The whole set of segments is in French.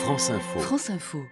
France Info. France Info.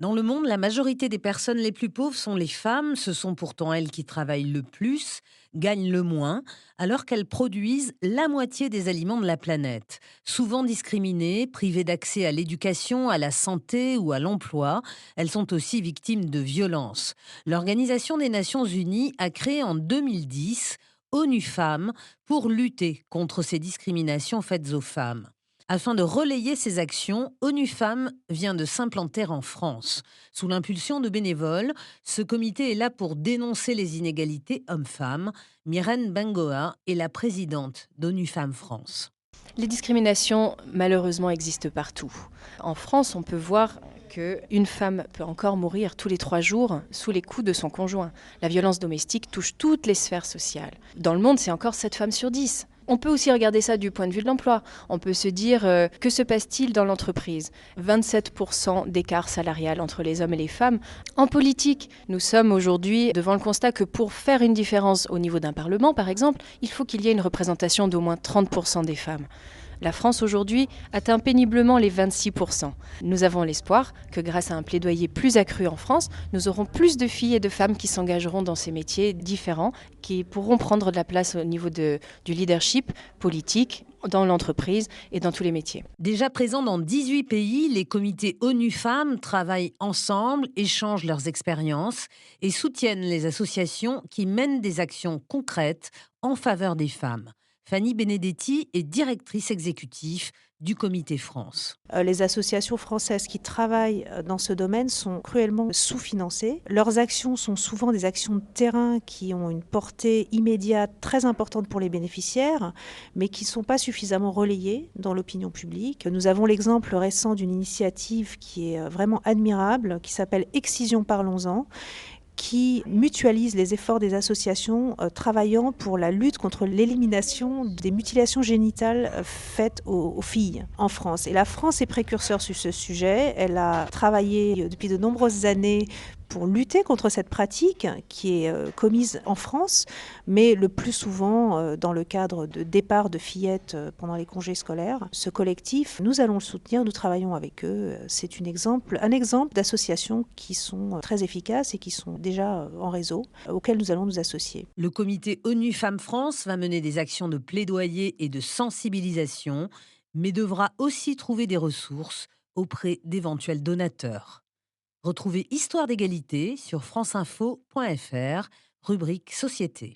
Dans le monde, la majorité des personnes les plus pauvres sont les femmes. Ce sont pourtant elles qui travaillent le plus, gagnent le moins, alors qu'elles produisent la moitié des aliments de la planète. Souvent discriminées, privées d'accès à l'éducation, à la santé ou à l'emploi, elles sont aussi victimes de violences. L'Organisation des Nations Unies a créé en 2010 ONU Femmes pour lutter contre ces discriminations faites aux femmes. Afin de relayer ces actions, ONU Femmes vient de s'implanter en France. Sous l'impulsion de bénévoles, ce comité est là pour dénoncer les inégalités hommes-femmes. Myrène Bengoa est la présidente d'ONU Femmes France. Les discriminations, malheureusement, existent partout. En France, on peut voir qu'une femme peut encore mourir tous les 3 jours sous les coups de son conjoint. La violence domestique touche toutes les sphères sociales. Dans le monde, c'est encore 7 femmes sur 10. On peut aussi regarder ça du point de vue de l'emploi. On peut se dire, que se passe-t-il dans l'entreprise ? 27% d'écart salarial entre les hommes et les femmes. En politique, nous sommes aujourd'hui devant le constat que pour faire une différence au niveau d'un parlement, par exemple, il faut qu'il y ait une représentation d'au moins 30% des femmes. La France aujourd'hui atteint péniblement les 26%. Nous avons l'espoir que grâce à un plaidoyer plus accru en France, nous aurons plus de filles et de femmes qui s'engageront dans ces métiers différents, qui pourront prendre de la place au niveau du leadership politique, dans l'entreprise et dans tous les métiers. Déjà présents dans 18 pays, les comités ONU Femmes travaillent ensemble, échangent leurs expériences et soutiennent les associations qui mènent des actions concrètes en faveur des femmes. Fanny Benedetti est directrice exécutive du Comité France. Les associations françaises qui travaillent dans ce domaine sont cruellement sous-financées. Leurs actions sont souvent des actions de terrain qui ont une portée immédiate très importante pour les bénéficiaires, mais qui ne sont pas suffisamment relayées dans l'opinion publique. Nous avons l'exemple récent d'une initiative qui est vraiment admirable, qui s'appelle Excision Parlons-en, qui mutualise les efforts des associations travaillant pour la lutte contre l'élimination des mutilations génitales faites aux filles en France. Et la France est précurseur sur ce sujet. Elle a travaillé depuis de nombreuses années pour lutter contre cette pratique qui est commise en France, mais le plus souvent dans le cadre de départ de fillettes pendant les congés scolaires. Ce collectif, nous allons le soutenir, nous travaillons avec eux. C'est un exemple d'associations qui sont très efficaces et qui sont déjà en réseau, auxquelles nous allons nous associer. Le comité ONU Femmes France va mener des actions de plaidoyer et de sensibilisation, mais devra aussi trouver des ressources auprès d'éventuels donateurs. Retrouvez Histoire d'égalité sur franceinfo.fr, rubrique Société.